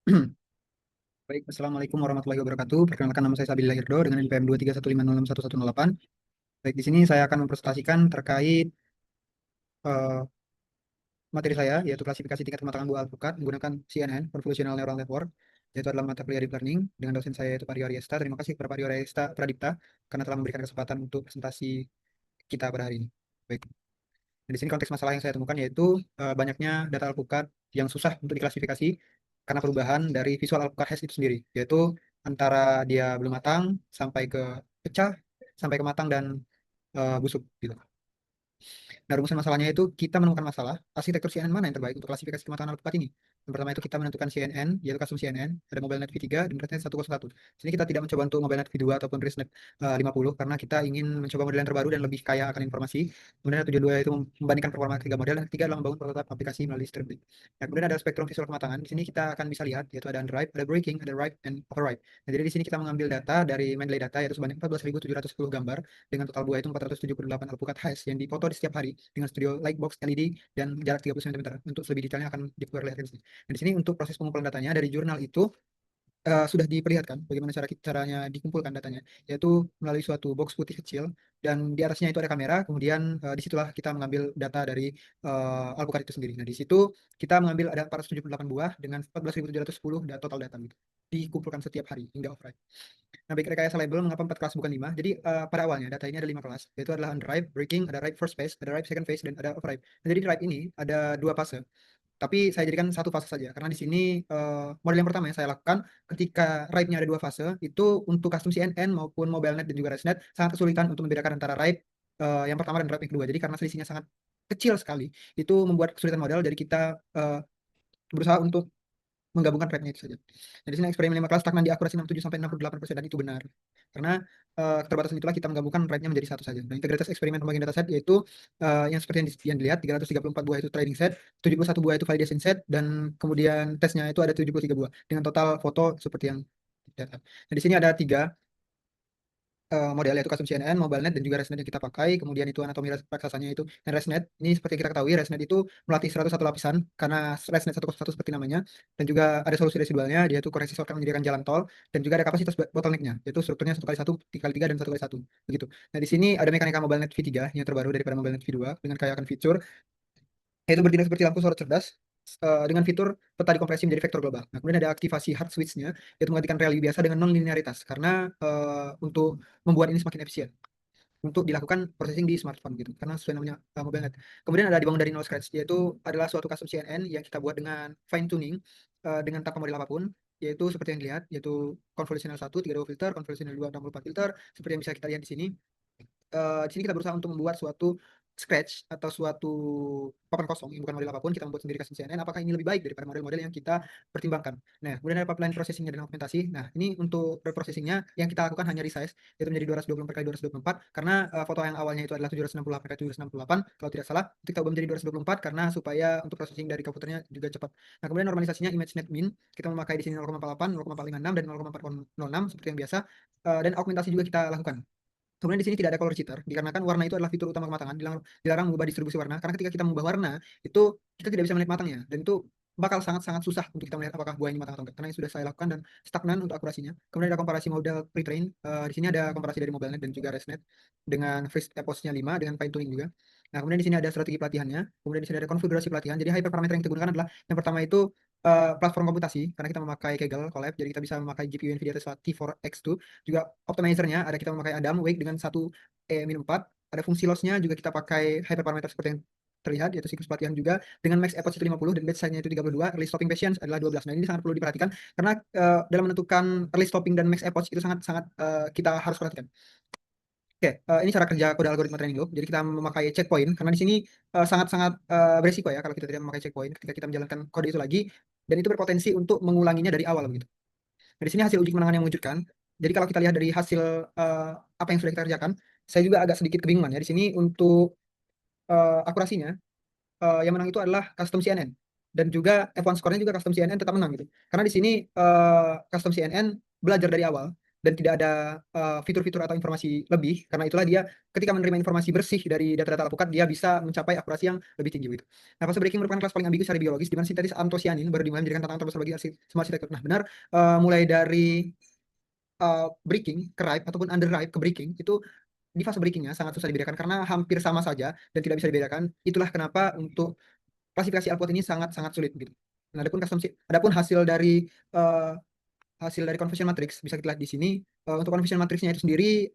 Baik, Assalamualaikum warahmatullahi wabarakatuh. Perkenalkan, nama saya Sabila Irdo dengan NPM 231506108. Baik, di sini saya akan mempresentasikan terkait eh, materi saya, yaitu klasifikasi tingkat kematangan buah alpukat menggunakan CNN, Convolutional Neural Network, yaitu adalah mata kuliah Deep Learning, dengan dosen saya yaitu Pak Rio Ariesta. Terima kasih kepada Pak Rio Ariesta Pradipta karena telah memberikan kesempatan untuk presentasi kita pada hari ini. Baik, nah, di sini konteks masalah yang saya temukan yaitu banyaknya data alpukat yang susah untuk diklasifikasi karena perubahan dari visual alpukat hash itu sendiri, yaitu antara dia belum matang sampai ke pecah, sampai ke matang dan busuk gitu. Nah, rumusan masalahnya itu kita menemukan masalah arsitektur CNN mana yang terbaik untuk klasifikasi kematangan alpukat ini. Yang pertama itu kita menentukan CNN, yaitu custom CNN, ada MobileNet V3 dan ResNet 101. Sini kita tidak mencoba untuk MobileNet V2 ataupun ResNet 50 karena kita ingin mencoba model yang terbaru dan lebih kaya akan informasi. Kemudian tujuan dua itu membandingkan performa ketiga model, dan ketiga adalah membangun prototipe aplikasi melalui Streamlit. Nah, kemudian ada spektrum visual kematangan. Di sini kita akan bisa lihat yaitu ada underripe, ada breaking, ada ripe, dan overripe. Nah, jadi di sini kita mengambil data dari Mendeley data yaitu sebanyak 14.710 gambar dengan total buah itu 478 alpukat hash yang dipoto di setiap hari dengan studio Lightbox LED dan jarak 30 cm. Untuk lebih detailnya akan diperlihatkan di sini. Dan di sini untuk proses pengumpulan datanya dari jurnal itu sudah diperlihatkan bagaimana caranya dikumpulkan datanya, yaitu melalui suatu box putih kecil dan di atasnya itu ada kamera. Kemudian disitulah kita mengambil data dari alpukat itu sendiri. Nah, di situ kita mengambil ada 478 buah dengan 14.710 total data gitu. Dikumpulkan setiap hari hingga offline. Nah, baik, rekayasa label mengapa 4 kelas bukan 5? Jadi pada awalnya data ini ada 5 kelas, yaitu adalah unripe, breaking, ada ripe first phase, ada ripe second phase, dan ada overripe. Nah, jadi di ripe ini ada dua fase, tapi saya jadikan satu fase saja karena di sini model yang pertama yang saya lakukan ketika ripe-nya ada dua fase itu untuk custom CNN maupun MobileNet dan juga ResNet sangat kesulitan untuk membedakan antara ripe yang pertama dan ripe yang kedua. Jadi karena selisihnya sangat kecil sekali, itu membuat kesulitan model. Jadi kita berusaha untuk menggabungkan prep-nya itu saja. Nah, di sini eksperimen 5 kelas stagnan di akurasi 67-68% dan itu benar. Karena keterbatasan itulah kita menggabungkan prep-nya menjadi satu saja. Nah, integritas eksperimen pembagian dataset yaitu yang seperti yang dilihat 334 buah itu training set, 71 buah itu validation set, dan kemudian tesnya itu ada 73 buah dengan total foto seperti yang data. Nah, di sini ada tiga model yaitu custom CNN, MobileNet, dan juga ResNet yang kita pakai. Kemudian itu anatomi raksasanya itu. Dan ResNet, ini seperti yang kita ketahui, ResNet itu melatih 101 lapisan karena ResNet 101 seperti namanya. Dan juga ada solusi residualnya, yaitu koreksi shortcut menyediakan jalan tol. Dan juga ada kapasitas bottleneck-nya, yaitu strukturnya 1 kali 1, 3 kali 3, dan 1 kali 1. Begitu. Nah, di sini ada mekanika MobileNet V3 yang terbaru daripada MobileNet V2 dengan kayakan fitur yaitu bertindak seperti lampu sorot cerdas dengan fitur peta dikompresi menjadi vektor global. Nah, kemudian ada aktivasi hard switch-nya, yaitu menggantikan relay biasa dengan non-linearitas, karena untuk membuat ini semakin efisien untuk dilakukan processing di smartphone gitu, karena sesuai namanya MobileNet. Kemudian ada dibangun dari no scratch, yaitu adalah suatu custom CNN yang kita buat dengan fine tuning dengan tanpa model apapun, yaitu seperti yang dilihat, yaitu convolutional 1 32 filter, convolutional 2 64 filter, seperti yang bisa kita lihat di sini. Di sini kita berusaha untuk membuat suatu scratch atau suatu papan kosong yang bukan model apapun, kita membuat sendiri custom CNN. Apakah ini lebih baik daripada model-model yang kita pertimbangkan? Nah, kemudian ada pipeline processingnya dan augmentasi. Nah, ini untuk reprocessingnya yang kita lakukan hanya resize, yaitu menjadi 224 kali 224 karena foto yang awalnya itu adalah 768 kali 768 kalau tidak salah, itu kita ubah menjadi 224 karena supaya untuk processing dari komputernya juga cepat. Nah, kemudian normalisasinya ImageNet Min, kita memakai di sini 0,48, 0,456 dan 0,406 seperti yang biasa. Dan augmentasi juga kita lakukan. Kemudian di sini tidak ada color cheater, dikarenakan warna itu adalah fitur utama kematangan. Dilarang mengubah distribusi warna, karena ketika kita mengubah warna, itu kita tidak bisa melihat matangnya, dan itu bakal sangat-sangat susah untuk kita melihat apakah buah ini matang atau enggak, karena yang sudah saya lakukan dan stagnan untuk akurasinya. Kemudian ada komparasi model pre-train, di sini ada komparasi dari MobileNet dan juga ResNet dengan freeze epoch-nya 5 dengan fine tuning juga. Nah, kemudian di sini ada strategi pelatihannya, kemudian di sini ada konfigurasi pelatihan. Jadi hyperparameter yang kita gunakan adalah yang pertama itu platform komputasi, karena kita memakai Kaggle Colab, jadi kita bisa memakai GPU NVIDIA Tesla T4X2. Juga optimizernya ada kita memakai Adam Wake dengan 1 E-4. Ada fungsi loss-nya juga kita pakai hyperparameter seperti yang terlihat, yaitu siklus pelatihan juga dengan max epoch itu 50 dan batch size-nya itu 32, early stopping patience adalah 12. Nah, ini sangat perlu diperhatikan karena dalam menentukan early stopping dan max epoch itu sangat-sangat kita harus perhatikan. Oke, ini cara kerja kode algoritma training loop. Jadi kita memakai checkpoint karena di sini sangat-sangat beresiko ya kalau kita tidak memakai checkpoint ketika kita menjalankan kode itu lagi, dan itu berpotensi untuk mengulanginya dari awal begitu. Nah, di sini hasil uji kemenangan yang mengejutkan. Jadi kalau kita lihat dari hasil apa yang sudah kita kerjakan, saya juga agak sedikit kebingungan ya. Di sini untuk akurasinya, yang menang itu adalah custom CNN. Dan juga F1 score-nya juga custom CNN tetap menang gitu. Karena di sini custom CNN belajar dari awal. dan tidak ada fitur-fitur atau informasi lebih. Karena itulah dia ketika menerima informasi bersih dari data-data alpukat, dia bisa mencapai akurasi yang lebih tinggi gitu. Nah, fase breaking merupakan kelas paling ambigu secara biologis di mana sintetis antosianin baru dimulai menjadikan tantangan terbesar bagi semua arsitektur. Nah, benar, mulai dari breaking ke ripe ataupun under ripe ke breaking itu di fase breakingnya sangat susah dibedakan karena hampir sama saja dan tidak bisa dibedakan. Itulah kenapa untuk klasifikasi output ini sangat-sangat sulit gitu. Nah, adapun eh, hasil dari conversion matrix bisa kita lihat di sini. Untuk conversion matrixnya itu sendiri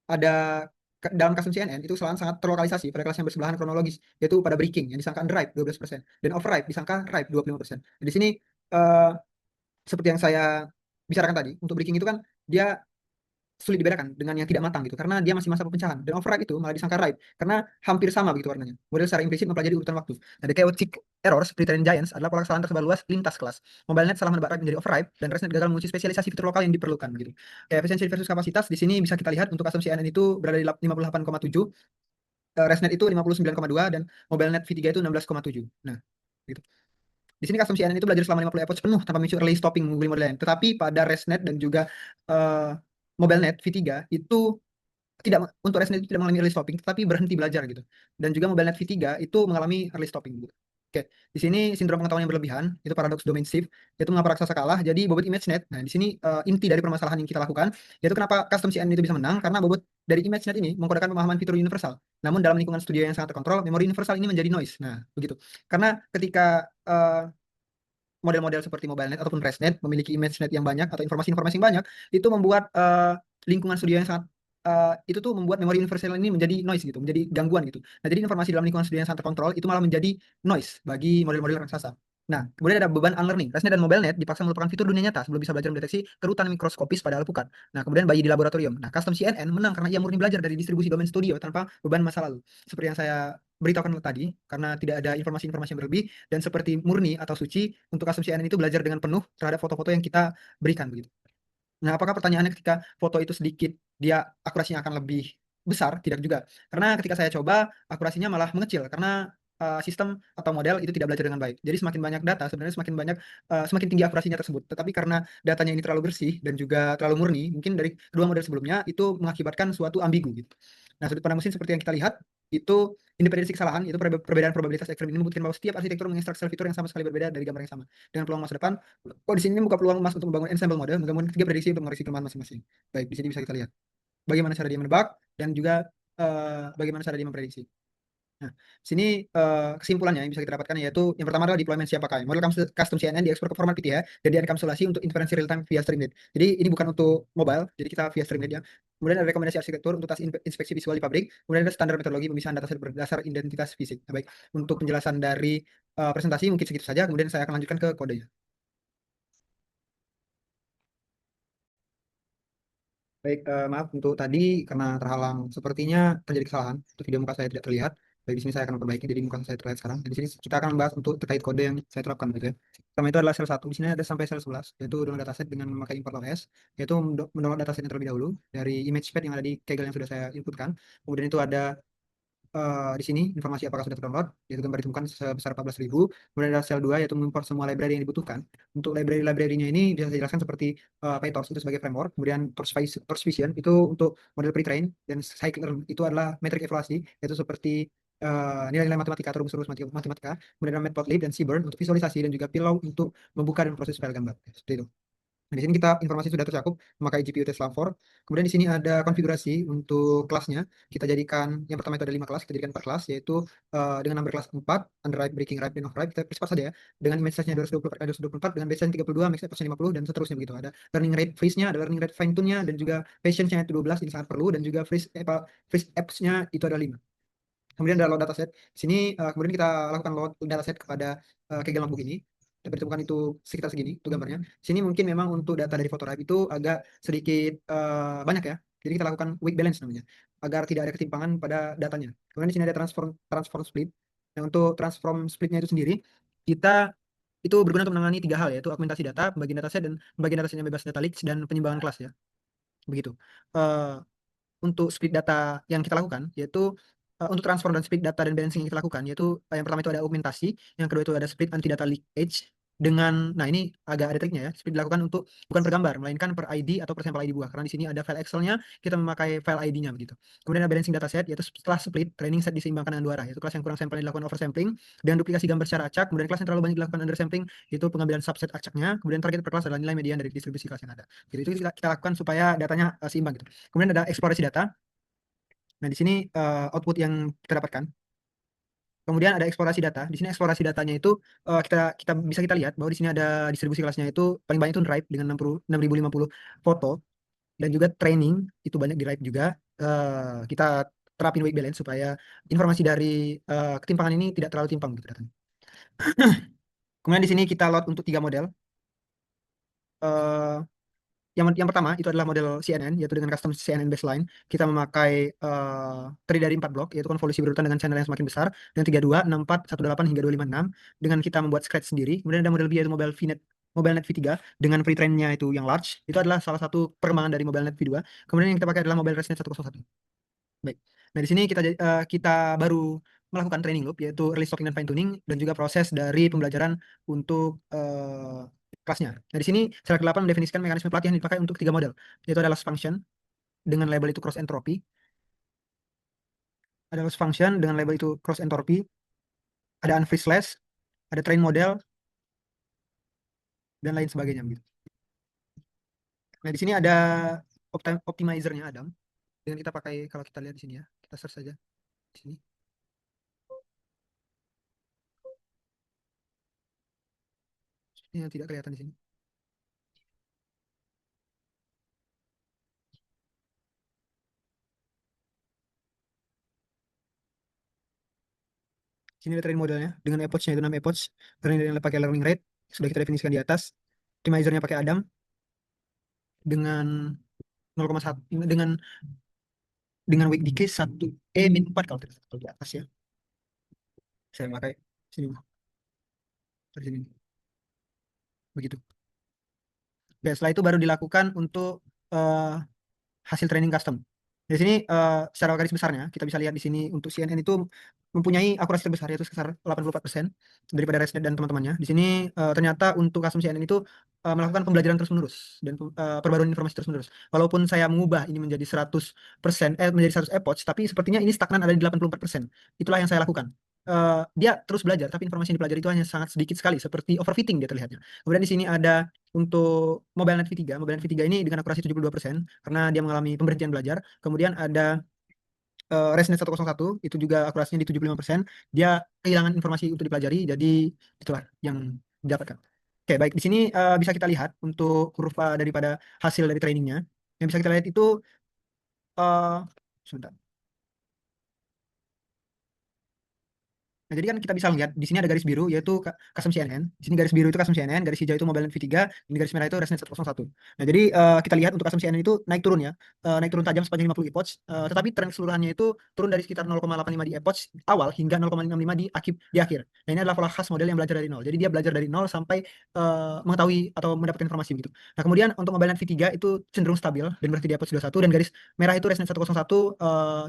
ada dalam custom CNN itu sangat terlokalisasi pada kelas yang bersebelahan kronologis, yaitu pada breaking yang disangka unripe 12% dan overripe disangka ripe 25%. Di sini eh, seperti yang saya bicarakan tadi, untuk breaking itu kan dia sulit dibedakan dengan yang tidak matang gitu karena dia masih masa pemecahan, dan overripe itu malah disangka ripe karena hampir sama begitu warnanya. Model secara implisit mempelajari urutan waktu. Nah, the chaotic error seperti Trend Giants adalah pola kesalahan tersebar luas lintas kelas. MobileNet salah menebak ripe menjadi overripe dan ResNet gagal mengunci spesialisasi fitur lokal yang diperlukan gitu. Kayak efisiensi versus kapasitas di sini bisa kita lihat untuk asumsi CNN itu berada di 58,7, ResNet itu 59,2, dan MobileNet V3 itu 16,7. Nah, gitu. Di sini asumsi CNN itu belajar selama 50 epoch penuh tanpa memicu early stopping mengungguli model lain. Tetapi pada ResNet dan juga uh, MobileNet V3 itu tidak, untuk ResNet itu tidak mengalami early stopping tetapi berhenti belajar gitu. Dan juga MobileNet V3 itu mengalami early stopping gitu. Oke, di sini sindrom pengetahuan yang berlebihan itu paradoks domain shift, yaitu mengapa raksasa kalah jadi bobot ImageNet. Nah, di sini inti dari permasalahan yang kita lakukan yaitu kenapa custom CNN itu bisa menang, karena bobot dari ImageNet ini mengkodekan pemahaman fitur universal. Namun dalam lingkungan studio yang sangat terkontrol, memori universal ini menjadi noise. Nah, begitu. Karena ketika model-model seperti MobileNet ataupun ResNet memiliki ImageNet yang banyak atau informasi-informasi yang banyak, itu membuat lingkungan studio yang sangat itu tuh membuat memori universal ini menjadi noise gitu, menjadi gangguan gitu. Nah, jadi informasi dalam lingkungan studio yang sangat terkontrol itu malah menjadi noise bagi model-model raksasa. Nah, kemudian ada beban unlearning. ResNet dan MobileNet dipaksa melupakan fitur dunia nyata sebelum bisa belajar mendeteksi kerutan mikroskopis pada alpukat. Nah, kemudian bayi di laboratorium. Nah, custom CNN menang karena ia murni belajar dari distribusi domain studio tanpa beban masa lalu. Seperti yang saya beritahukan tadi, karena tidak ada informasi-informasi yang berlebih, dan seperti murni atau suci, untuk asumsi CNN itu belajar dengan penuh terhadap foto-foto yang kita berikan begitu. Nah, apakah pertanyaannya ketika foto itu sedikit dia akurasinya akan lebih besar? Tidak juga. Karena ketika saya coba akurasinya malah mengecil karena sistem atau model itu tidak belajar dengan baik. Jadi semakin banyak data sebenarnya semakin tinggi akurasinya tersebut. Tetapi karena datanya ini terlalu bersih dan juga terlalu murni, mungkin dari kedua model sebelumnya itu mengakibatkan suatu ambigu gitu. Nah, sudut pandang mesin seperti yang kita lihat itu independensi kesalahan, itu perbedaan probabilitas ekstrem ini membuktikan bahwa setiap arsitektur mengekstrak sel fitur yang sama sekali berbeda dari gambar yang sama. Dengan peluang masa depan, di sini membuka peluang emas untuk membangun ensemble model, menggabungkan tiga prediksi untuk mengoreksi kelemahan masing-masing. Baik, di sini bisa kita lihat bagaimana cara dia menebak dan juga bagaimana cara dia memprediksi. Nah, sini kesimpulannya yang bisa kita dapatkan yaitu yang pertama adalah deployment siap pakai. Model custom CNN diekspor ke format PTH dan dienkapsulasi untuk interferensi real time via streamlit. Jadi ini bukan untuk mobile, jadi kita via streamlit ya. Kemudian ada rekomendasi arsitektur untuk tas inspeksi visual di pabrik. Kemudian ada standar metodologi pemisahan data berdasar identitas fisik. Nah, baik, untuk penjelasan dari presentasi mungkin segitu saja. Kemudian saya akan lanjutkan ke kodenya. Baik, maaf untuk tadi karena terhalang. Sepertinya terjadi kesalahan. Untuk video muka saya tidak terlihat. Baik, di sini saya akan memperbaiki. Jadi muka saya terlihat sekarang. Dan di sini kita akan membahas untuk terkait kode yang saya terapkan gitu ya. Pertama itu adalah sel 1. Di sini ada sampai sel 11, yaitu download dataset dengan memakai import OS, yaitu mendownload datasetnya terlebih dahulu dari image pad yang ada di Kaggle yang sudah saya inputkan. Kemudian itu ada di sini informasi apakah sudah terdownload, yaitu gambar ditemukan sebesar 14.000. Kemudian ada sel 2 yaitu mengimport semua library yang dibutuhkan. Untuk library-nya ini bisa saya jelaskan seperti PyTorch itu sebagai framework, kemudian Torch Vision itu untuk model pre-train, dan Scikit-learn itu adalah metrik evaluasi, yaitu seperti nilai-nilai matematika atau rumus-rumus matematika. Kemudian ada Matplotlib dan Seaborn untuk visualisasi dan juga Pillow untuk membuka dan proses file gambar. Seperti itu. Nah, di sini kita informasi sudah tercakup memakai GPU Tesla 4. Kemudian di sini ada konfigurasi untuk kelasnya. Kita jadikan yang pertama itu ada 5 kelas, kita jadikan 4 kelas, yaitu dengan number kelas 4, underripe, breaking ripe, dan overripe. Kita percepat saja ya. Dengan image size-nya 224, dengan base size 32, max size 50, dan seterusnya begitu. Ada learning rate freeze-nya, ada learning rate fine tune-nya, dan juga patience-nya itu 12, ini sangat perlu, dan juga freeze apps-nya itu ada 5. Kemudian ada load dataset. Di sini kemudian kita lakukan load dataset kepada Kaggle Notebook ini. Dapat ditemukan itu sekitar segini, itu gambarnya. Sini mungkin memang untuk data dari PhotoRive itu agak sedikit banyak ya. Jadi kita lakukan weak balance namanya, agar tidak ada ketimpangan pada datanya. Kemudian di sini ada transform transform split. Nah, untuk transform splitnya itu sendiri, kita itu berguna untuk menangani tiga hal, yaitu augmentasi data, pembagian dataset, dan pembagian dataset yang bebas data leaks, dan penyimbangan kelas ya. Begitu. Eh, untuk split data yang kita lakukan, yaitu untuk transform dan split data dan balancing yang kita lakukan, yaitu yang pertama itu ada augmentasi, yang kedua itu ada split anti data leakage, nah ini agak ada triknya ya. Split dilakukan untuk bukan per gambar, melainkan per ID atau per sampel ID buah. Karena di sini ada file Excel-nya, kita memakai file ID-nya begitu. Kemudian ada balancing dataset, yaitu setelah split, training set diseimbangkan dengan dua arah, yaitu kelas yang kurang sampel dilakukan oversampling, dan duplikasi gambar secara acak. Kemudian kelas yang terlalu banyak dilakukan undersampling, itu pengambilan subset acaknya. Kemudian target per kelas adalah nilai median dari distribusi kelas yang ada. Gitu. Itu kita lakukan supaya datanya seimbang gitu. Kemudian ada eksplorasi data. Nah, di sini output yang kita dapatkan. Kemudian ada eksplorasi data. Di sini eksplorasi datanya itu kita kita bisa kita lihat bahwa di sini ada distribusi kelasnya itu paling banyak itu drive dengan 6.050 foto, dan juga training itu banyak di drive juga. Kita terapin weight balance supaya informasi dari ketimpangan ini tidak terlalu timpang gitu datanya. Kemudian di sini kita load untuk 3 model. Eh, yang pertama itu adalah model CNN, yaitu dengan custom CNN baseline. Kita memakai terdiri dari 4 blok, yaitu konvolusi berurutan dengan channel yang semakin besar, dan 32, 64, 18 hingga 256, dengan kita membuat scratch sendiri. Kemudian ada model B, yaitu MobileNet V3 dengan pre-trainnya itu yang large. Itu adalah salah satu perkembangan dari MobileNet V2. Kemudian yang kita pakai adalah Mobile ResNet 101. Baik. Nah, di sini kita baru melakukan training loop, yaitu early stocking dan fine tuning, dan juga proses dari pembelajaran untuk kelasnya. Nah, di sini Select 8 mendefinisikan mekanisme pelatihan yang dipakai untuk 3 model, yaitu ada loss function dengan label itu cross entropy, ada loss function dengan label itu cross entropy, ada unfreeze slash, ada train model, dan lain sebagainya begitu. Nah, di sini ada optimizernya Adam, dengan kita pakai, kalau kita lihat di sini ya, kita search saja di sini. Ini tidak kelihatan di sini. Sini ada train modelnya dengan epoch-nya itu 6 epoch. Train pakai learning rate sudah kita definisikan di atas. Optimizernya pakai Adam dengan 0,1 dengan week decay 1 min 4 kalau tidak salah di atas ya. Saya pakai sini dari sini begitu. Oke, setelah itu baru dilakukan untuk hasil training custom. Di sini secara garis besarnya kita bisa lihat di sini untuk CNN itu mempunyai akurasi terbesar, yaitu sekitar 84% daripada ResNet dan teman-temannya. Di sini ternyata untuk custom CNN itu melakukan pembelajaran terus-menerus dan perbaruan informasi terus-menerus. Walaupun saya mengubah ini menjadi 100%, menjadi 100 epoch, tapi sepertinya ini stagnan ada di 84%. Itulah yang saya lakukan. Dia terus belajar, tapi informasi yang dipelajari itu hanya sangat sedikit sekali, seperti overfitting dia terlihatnya. Kemudian di sini ada untuk MobileNet V3. MobileNet V3 ini dengan akurasi 72% karena dia mengalami pemberhentian belajar. Kemudian ada ResNet 101, itu juga akurasinya di 75%. Dia kehilangan informasi untuk dipelajari, jadi itulah yang didapatkan. Oke, baik. Di sini bisa kita lihat untuk kurva daripada hasil dari trainingnya. Yang bisa kita lihat itu sebentar. Nah, jadi kan kita bisa lihat di sini ada garis biru yaitu custom CNN. Di sini garis biru itu custom CNN, garis hijau itu MobileNet V3, dan garis merah itu ResNet 101. Nah, jadi kita lihat untuk custom CNN itu naik turun ya. Naik turun tajam sepanjang 50 epoch, tetapi tren keseluruhannya itu turun dari sekitar 0,85 di epoch awal hingga 0,55 di akhir. Nah, ini adalah pola khas model yang belajar dari nol. Jadi dia belajar dari nol sampai mengetahui atau mendapatkan informasi begitu. Nah, kemudian untuk MobileNet V3 itu cenderung stabil dan berhenti di epoch 21, dan garis merah itu ResNet 101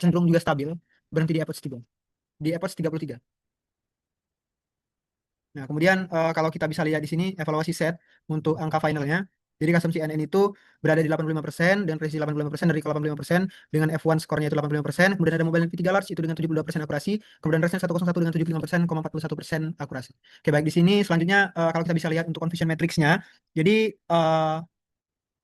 cenderung juga stabil, berhenti di epoch 3. Di epoch 33. Nah, kemudian kalau kita bisa lihat di sini evaluasi set untuk angka finalnya. Jadi custom CNN itu berada di 85% dan presisi 85% dari ke 85% dengan F1 skornya itu 85%. Kemudian ada Mobile NV3 Large itu dengan 72% akurasi. Kemudian Resnet 101 dengan 75%,41% akurasi. Oke, baik di sini selanjutnya kalau kita bisa lihat untuk confusion matrix-nya. Jadi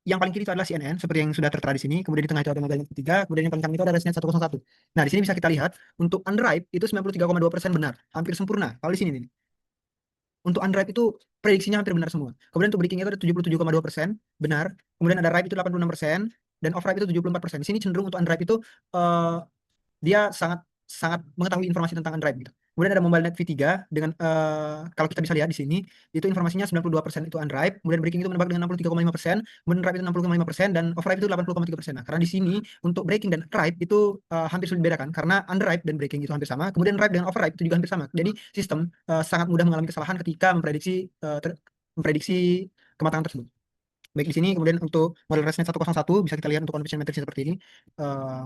yang paling kiri itu adalah CNN seperti yang sudah tertera di sini. Kemudian di tengah itu ada Mobile NV3, kemudian yang paling kanan itu ada Resnet 101. Nah, di sini bisa kita lihat untuk Unripe itu 93,2% benar, hampir sempurna. Kalau di sini nih. Untuk Unripe itu prediksinya hampir benar semua. Kemudian untuk breaking itu ada 77,2% benar. Kemudian ada ripe itu 86% dan off ripe itu 74%. Di sini cenderung untuk Unripe itu uh, dia sangat sangat mengetahui informasi tentang Unripe gitu. Kemudian ada MobileNet V3 dengan kalau kita bisa lihat di sini itu informasinya 92% itu Unripe, kemudian breaking itu menebak dengan 63,5%, kemudian ripe itu 60,5% dan off ripe itu 80,3%. Nah, karena di sini untuk breaking dan ripe itu hampir sulit dibedakan karena unripe dan breaking itu hampir sama, kemudian ripe dan overripe itu juga hampir sama. Jadi sistem sangat mudah mengalami kesalahan ketika memprediksi kematangan tersebut. Baik di sini kemudian untuk model ResNet 101 bisa kita lihat untuk conversion matrix seperti ini. Uh,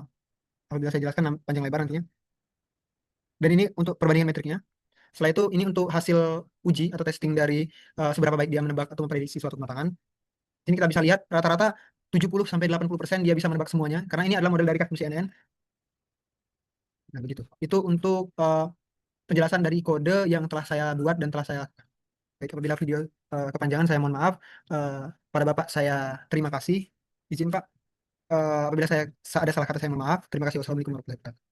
Apabila saya jelaskan panjang lebar nantinya. Dan ini untuk perbandingan metriknya. Setelah itu ini untuk hasil uji atau testing dari seberapa baik dia menebak atau memprediksi suatu kematangan. Ini kita bisa lihat rata-rata 70 sampai 80% dia bisa menebak semuanya karena ini adalah model dari Kaktus CNN. Nah, begitu. Itu untuk penjelasan dari kode yang telah saya buat dan telah saya. Baik, apabila video kepanjangan saya mohon maaf. Eh, Pada Bapak saya terima kasih. Izin Pak, apabila saya ada salah kata saya mohon maaf. Terima kasih. Wassalamualaikum warahmatullahi wabarakatuh.